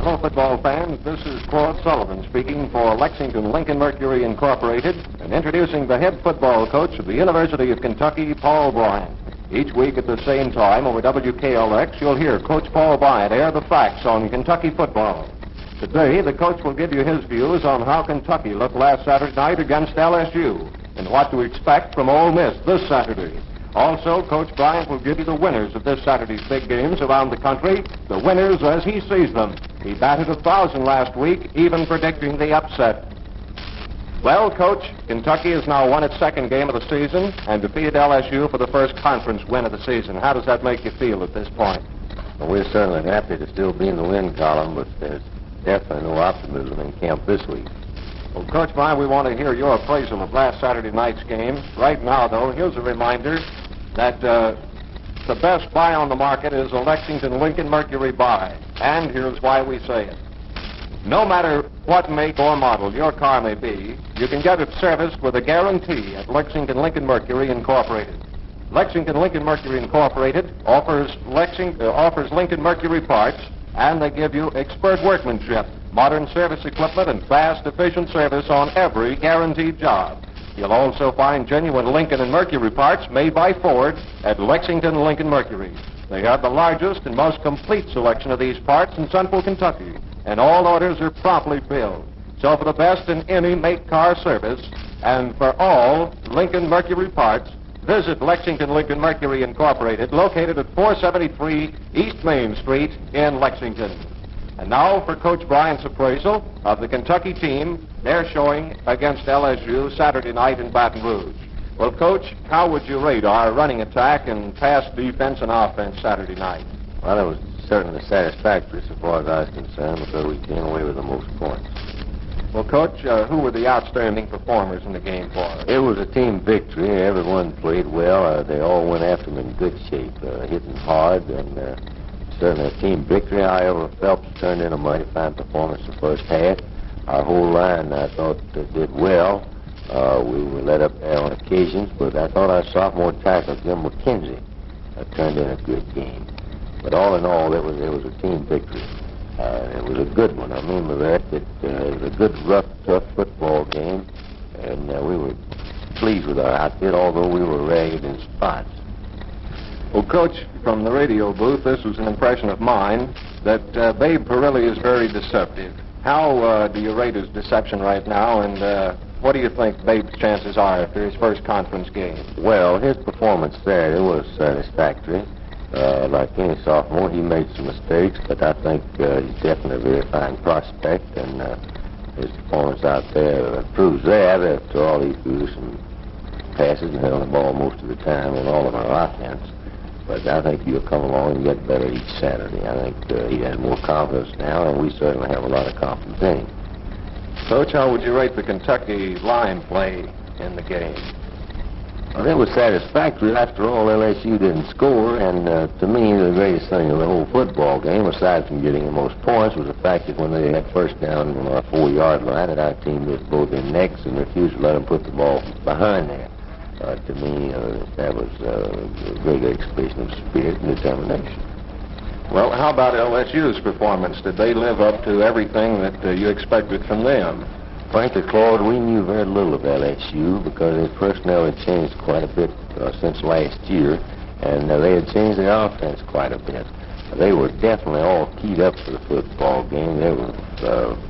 Hello, football fans. This is Claude Sullivan speaking for Lexington Lincoln Mercury Incorporated and introducing the head football coach of the University of Kentucky, Paul Bryant. Each week at the same time over WKLX, you'll hear Coach Paul Bryant air the facts on Kentucky football. Today, the coach will give you his views on how Kentucky looked last Saturday night against LSU and what to expect from Ole Miss this Saturday. Also, Coach Bryant will give you the winners of this Saturday's big games around the country, the winners as he sees them. He batted 1,000 last week, even predicting the upset. Well, Coach, Kentucky has now won its second game of the season and defeated LSU for the first conference win of the season. How does that make you feel at this point? Well, we're certainly happy to still be in the win column, but there's definitely no optimism in camp this week. Well, Coach Bryant, we want to hear your appraisal of last Saturday night's game. Right now, though, here's a reminder that the best buy on the market is a Lexington Lincoln Mercury buy. And here's why we say it. No matter what make or model your car may be, you can get it serviced with a guarantee at Lexington Lincoln Mercury Incorporated. Lexington Lincoln Mercury Incorporated offers Lincoln Mercury parts, and they give you expert workmanship, modern service equipment, and fast, efficient service on every guaranteed job. You'll also find genuine Lincoln and Mercury parts made by Ford at Lexington Lincoln Mercury. They have the largest and most complete selection of these parts in central Kentucky, and all orders are promptly filled. So for the best in any make car service, and for all Lincoln Mercury parts, visit Lexington Lincoln Mercury Incorporated, located at 473 East Main Street in Lexington. And now for Coach Bryant's appraisal of the Kentucky team they're showing against LSU Saturday night in Baton Rouge. Well, Coach, how would you rate our running attack and pass defense and offense Saturday night? Well, it was certainly satisfactory so far as I was concerned because we came away with the most points. Well, Coach, who were the outstanding performers in the game for us? It was a team victory. Everyone played well. They all went after them in good shape, hitting hard, and certainly a team victory. However, Phelps turned in a mighty fine performance the first half. Our whole line, I thought, did well. We were let up there on occasions, but I thought our sophomore tackle, Jim McKenzie, turned in a good game. But all in all, it was a team victory. It was a good one. I mean, it was a good, rough, tough football game, and we were pleased with our outfit, although we were ragged in spots. Well, Coach, from the radio booth, this was an impression of mine that Babe Parilli is very deceptive. How do you rate his deception right now, and what do you think Babe's chances are after his first conference game? Well, his performance there, it was satisfactory. Like any sophomore, he made some mistakes, but I think he's definitely a very fine prospect, and his performance out there proves that after all he threw some passes and held the ball most of the time in all of our offense. But I think he'll come along and get better each Saturday. I think he has more confidence now, and we certainly have a lot of confidence in him. Coach, how would you rate the Kentucky line play in the game? Well, it was satisfactory. After all, LSU didn't score, and to me, the greatest thing of the whole football game, aside from getting the most points, was the fact that when they had first down on our 4-yard line, that our team was both in necks and refused to let them put the ball behind there. To me, that was a great expression of spirit and determination. Well, how about LSU's performance? Did they live up to everything that you expected from them? Frankly, Claude, we knew very little of LSU because their personnel had changed quite a bit since last year, and they had changed their offense quite a bit. They were definitely all keyed up for the football game. They were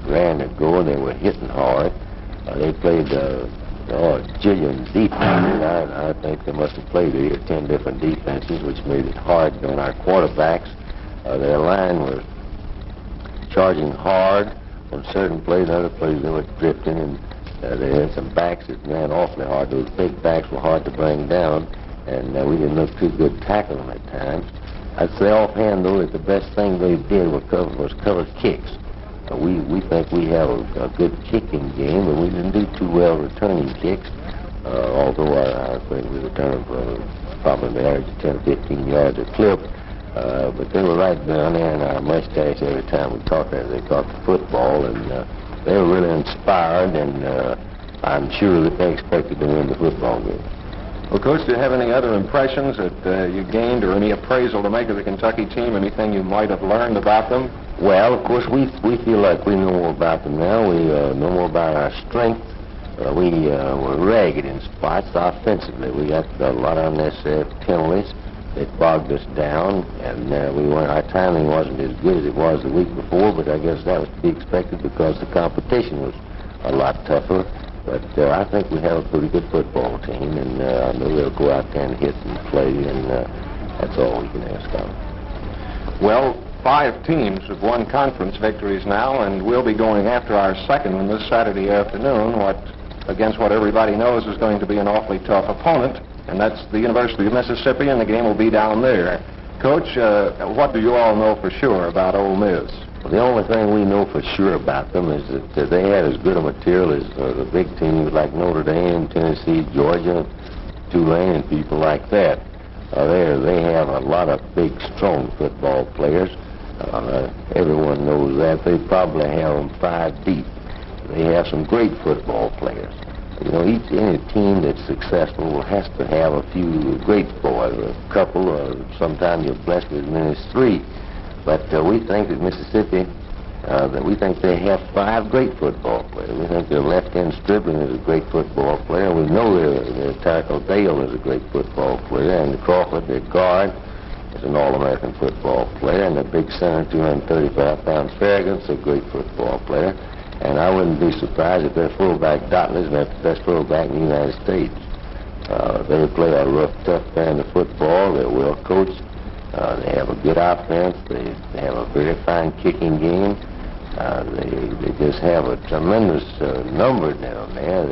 raring to go, and they were hitting hard. They played a jillion defenses. I think they must have played 8 or 10 different defenses, which made it hard on our quarterbacks. Their line was charging hard on certain plays. Other plays they were drifting, and they had some backs that ran awfully hard. Those big backs were hard to bring down, and we didn't look too good tackling them at times. I'd say offhand, though, that the best thing they did was cover kicks. We think we have a good kicking game, but we didn't do too well returning kicks, although I think we returned for probably an average of 10 or 15 yards a clip. But they were right down there in our mustache every time we talked as they talked football, and they were really inspired, and I'm sure that they expected to win the football game. Well, Coach, do you have any other impressions that you gained or any appraisal to make of the Kentucky team? Anything you might have learned about them? Well, of course, we feel like we know more about them now. We know more about our strength. We were ragged in spots offensively. We got a lot of unnecessary penalties that bogged us down, and our timing wasn't as good as it was the week before, but I guess that was to be expected because the competition was a lot tougher. But I think we have a pretty good football team, and I know they'll go out there and hit and play, and that's all we can ask of them. Well, 5 teams have won conference victories now, and we'll be going after our second one this Saturday afternoon, against what everybody knows is going to be an awfully tough opponent, and that's the University of Mississippi, and the game will be down there. Coach, what do you all know for sure about Ole Miss? Well, the only thing we know for sure about them is that they had as good a material as the big teams like Notre Dame, Tennessee, Georgia, Tulane, and people like that. They have a lot of big, strong football players. Everyone knows that. They probably have them 5 deep. They have some great football players. You know, any team that's successful has to have a few great boys, a couple, or sometimes you're blessed with as many as 3. But we think that Mississippi, we think they have 5 great football players. We think their left-hand Striblin is a great football player. We know their tackle Dale is a great football player, and Crawford, their guard, is an All-American football player, and the big center, 235-pound Farragut's a great football player. And I wouldn't be surprised if their fullback Dotley's the best fullback in the United States. They play a rough, tough brand of football. They're well coached. They have a good offense. They have a very fine kicking game. They just have a tremendous number down there.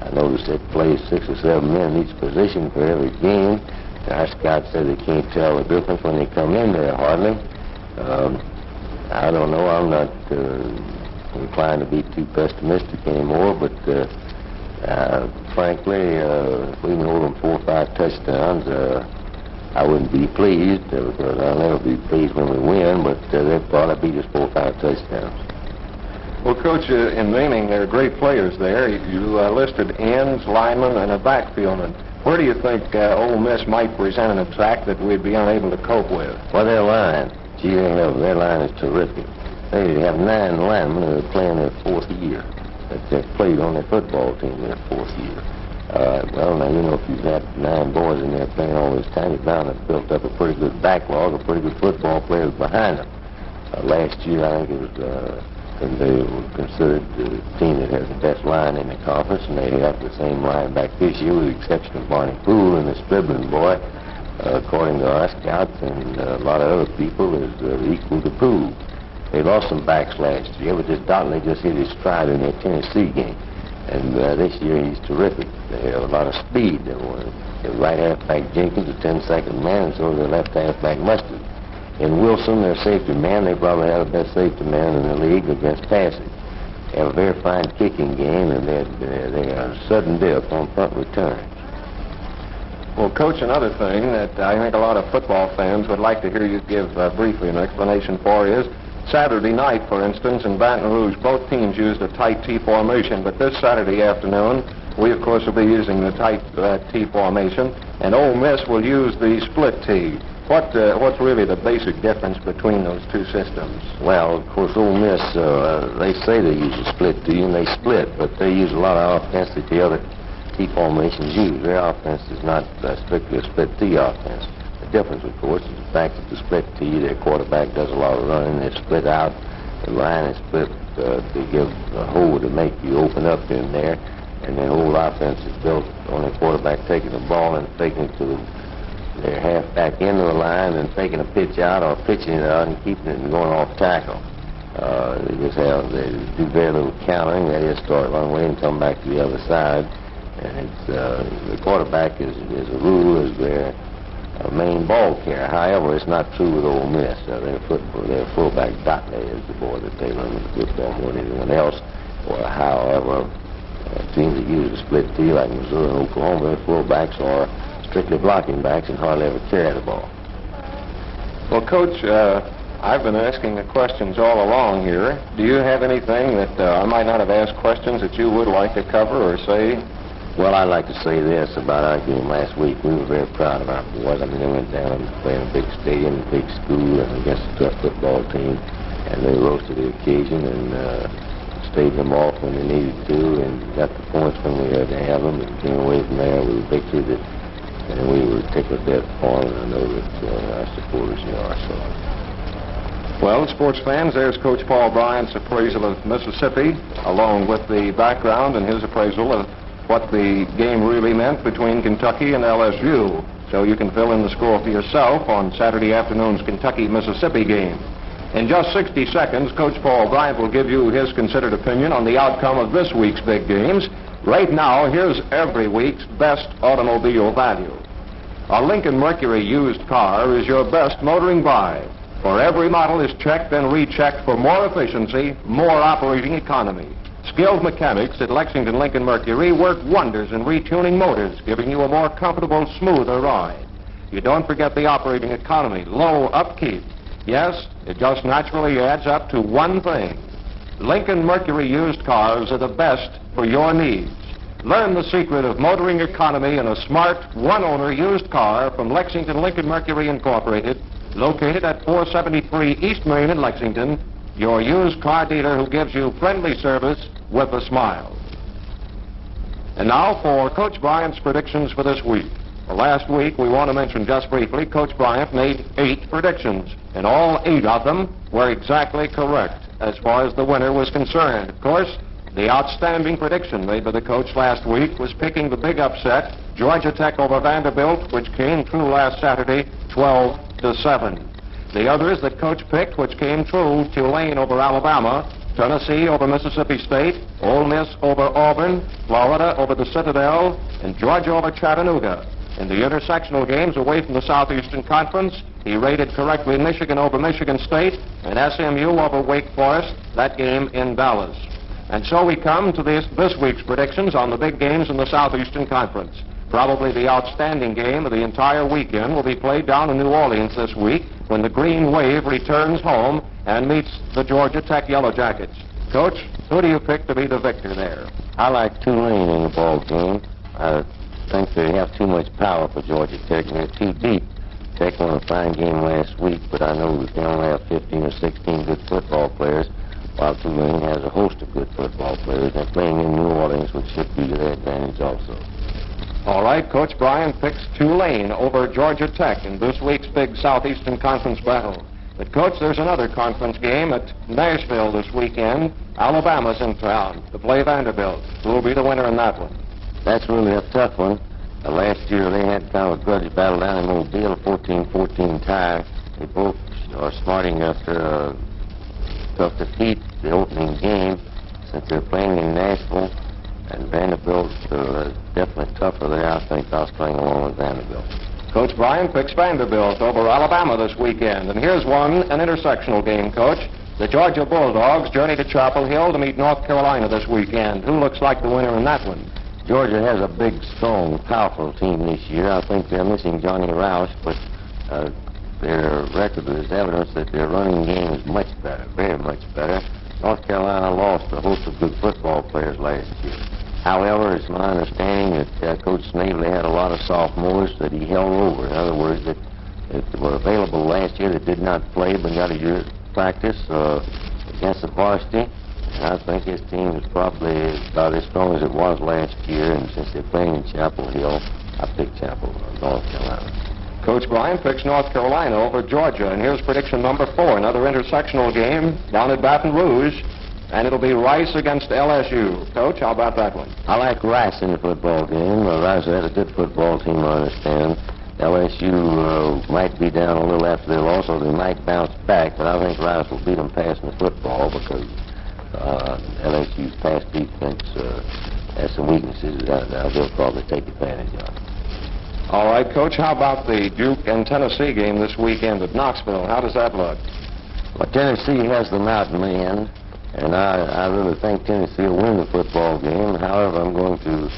I noticed they play 6 or 7 men in each position for every game. Our scouts say they can't tell the difference when they come in there hardly. I don't know. I'm not inclined to be too pessimistic anymore, but frankly, if we can hold them 4 or 5 touchdowns, I wouldn't be pleased because I'll never be pleased when we win, but they'll probably beat us 4 or 5 touchdowns. Well, Coach, in naming their great players there, you listed ends, linemen, and a backfield. Where do you think Ole Miss might present an attack that we'd be unable to cope with? Well, their line. Gee, their line is terrific. They have 9 linemen who are playing their 4th year. They've played on their football team their 4th year. Well, now, you know, if you've got 9 boys in there playing all this time, you're bound to have built up a pretty good backlog of pretty good football players behind them. Last year, I think it was, they were considered the team that has the best line in the conference, and they have the same line back this year, with the exception of Barney Poole and the Striblin boy, according to our scouts and a lot of other people, is equal to Poole. They lost some backs last year, but this Dotley just hit his stride in their Tennessee game. And this year he's terrific. They have a lot of speed. Their right halfback Jenkins, a 10-second man, and so their left halfback Mustard. And Wilson, their safety man, they probably have the best safety man in the league against passing. They have a very fine kicking game, and they are sudden death on punt returns. Well, Coach, another thing that I think a lot of football fans would like to hear you give briefly an explanation for is Saturday night, for instance, in Baton Rouge, both teams used a tight T formation, but this Saturday afternoon, we, of course, will be using the tight T formation, and Ole Miss will use the split T. What's really the basic difference between those 2 systems? Well, of course, Ole Miss, they say they use a split T, and they split, but they use a lot of offense that the other T formations use. Their offense is not strictly a split T offense. The difference, of course, is the fact that the split T, their quarterback does a lot of running. They're split out. The line is split to give a hole to make you open up in there. And their whole offense is built on the quarterback taking the ball and taking it to their halfback into the line and taking a pitch out or pitching it out and keeping it and going off tackle. They do very little countering. They just start one way and come back to the other side. And the quarterback is a rule is their main ball carrier. However, it's not true with Ole Miss. Their fullback Dotley is the boy that they learn the football more than anyone else. Or however, teams that use a split T like Missouri and Oklahoma, their fullbacks are strictly blocking backs and hardly ever carry the ball. Well, Coach, I've been asking the questions all along here. Do you have anything that I might not have asked questions that you would like to cover or say? Well, I'd like to say this about our game last week. We were very proud of our boys. I mean, they went down and played in a big stadium, a big school, and against a tough football team. and they rose to the occasion and stayed them off when they needed to, and got the points when we had to have them, and came away from there with a victory that, and we were tickled death for, and I know that our supporters are. So. Well, sports fans, there's Coach Paul Bryant's appraisal of Mississippi, along with the background and his appraisal of what the game really meant between Kentucky and LSU. So you can fill in the score for yourself on Saturday afternoon's Kentucky-Mississippi game. In just 60 seconds, Coach Paul Bryant will give you his considered opinion on the outcome of this week's big games. Right now, here's every week's best automobile value. A Lincoln Mercury used car is your best motoring buy, for every model is checked and rechecked for more efficiency, more operating economy. Skilled mechanics at Lexington Lincoln Mercury work wonders in retuning motors, giving you a more comfortable, smoother ride. You don't forget the operating economy, low upkeep. Yes, it just naturally adds up to one thing. Lincoln Mercury used cars are the best for your needs. Learn the secret of motoring economy in a smart, one-owner used car from Lexington Lincoln Mercury Incorporated, located at 473 East Main in Lexington, your used car dealer who gives you friendly service with a smile. And now for Coach Bryant's predictions for this week. Well, last week, we want to mention just briefly, Coach Bryant made 8 predictions, and all 8 of them were exactly correct as far as the winner was concerned. Of course, the outstanding prediction made by the coach last week was picking the big upset, Georgia Tech over Vanderbilt, which came true last Saturday, 12-7. The others that Coach picked, which came true, Tulane over Alabama, Tennessee over Mississippi State, Ole Miss over Auburn, Florida over the Citadel, and Georgia over Chattanooga. In the intersectional games away from the Southeastern Conference, he rated correctly Michigan over Michigan State and SMU over Wake Forest, that game in Dallas. And so we come to this week's predictions on the big games in the Southeastern Conference. Probably the outstanding game of the entire weekend will be played down in New Orleans this week when the Green Wave returns home and meets the Georgia Tech Yellow Jackets. Coach, who do you pick to be the victor there? I like Tulane in the ball game. I think they have too much power for Georgia Tech, and they're too deep. Tech won a fine game last week, but I know that they only have 15 or 16 good football players, while Tulane has a host of good football players. They're playing in New Orleans, which should be to their advantage also. All right, Coach Bryant picks Tulane over Georgia Tech in this week's big Southeastern Conference battle. But, Coach, there's another conference game at Nashville this weekend. Alabama's in town to play Vanderbilt. Who will be the winner in that one? That's really a tough one. Last year they had kind of a grudge battle down in Mobile, a 14-14 tie. They both are smarting enough to tough defeat the opening game since they're playing in Nashville. And Vanderbilt's definitely tougher there. I think I was playing along with Vanderbilt. Coach Bryant picks Vanderbilt over Alabama this weekend. And here's one, an intersectional game, Coach. The Georgia Bulldogs journey to Chapel Hill to meet North Carolina this weekend. Who looks like the winner in that one? Georgia has a big, strong, powerful team this year. I think they're missing Johnny Roush, but their record is evidence that their running game is much better, very much better. North Carolina lost a host of good football players last year. However, it's my understanding that Coach Snavely had a lot of sophomores that he held over. In other words, that were available last year that did not play but got a year's practice against the varsity. And I think his team is probably about as strong as it was last year. And since they're playing in Chapel Hill, I picked North Carolina. Coach Bryant picks North Carolina over Georgia. And here's prediction number 4, another intersectional game down at Baton Rouge. And it'll be Rice against LSU. Coach, how about that one? I like Rice in the football game. Rice has a good football team, I understand. LSU might be down a little after their loss, or they might bounce back, but I think Rice will beat them passing the football because LSU's pass defense has some weaknesses that they'll probably take advantage of. All right, Coach, how about the Duke and Tennessee game this weekend at Knoxville? How does that look? Well, Tennessee has the mountain man. And I really think Tennessee will win the football game. However, I'm going to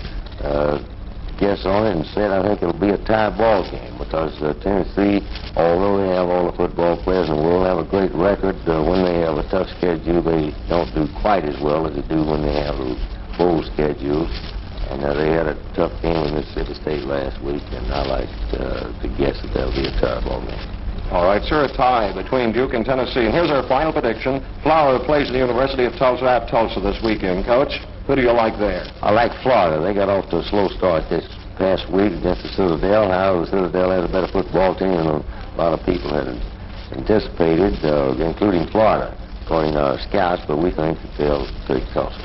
guess on it and say I think it'll be a tie ball game because Tennessee, although they have all the football players and will have a great record, when they have a tough schedule, they don't do quite as well as they do when they have a full schedule. And they had a tough game with Mississippi State last week, and I like to guess that that'll be a tie ball game. All right, sir, a tie between Duke and Tennessee. And here's our final prediction. Florida plays the University of Tulsa at Tulsa this weekend. Coach, who do you like there? I like Florida. They got off to a slow start this past week against the Citadel. However, the Citadel has a better football team than a lot of people had anticipated, including Florida, according to our scouts, but we think that they'll take Tulsa.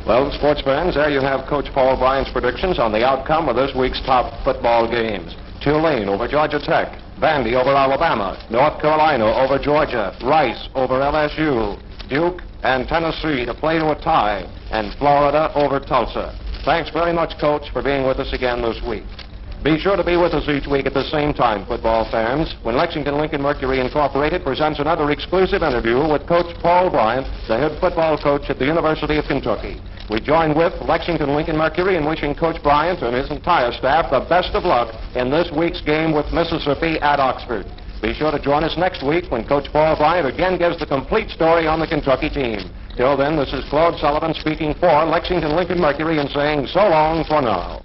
Well, sports fans, there you have Coach Paul Bryant's predictions on the outcome of this week's top football games. Tulane over Georgia Tech, Vandy over Alabama, North Carolina over Georgia, Rice over LSU, Duke and Tennessee to play to a tie, and Florida over Tulsa. Thanks very much, Coach, for being with us again this week. Be sure to be with us each week at the same time, football fans, when Lexington Lincoln Mercury Incorporated presents another exclusive interview with Coach Paul Bryant, the head football coach at the University of Kentucky. We join with Lexington Lincoln Mercury in wishing Coach Bryant and his entire staff the best of luck in this week's game with Mississippi at Oxford. Be sure to join us next week when Coach Paul Bryant again gives the complete story on the Kentucky team. Till then, this is Claude Sullivan speaking for Lexington Lincoln Mercury and saying so long for now.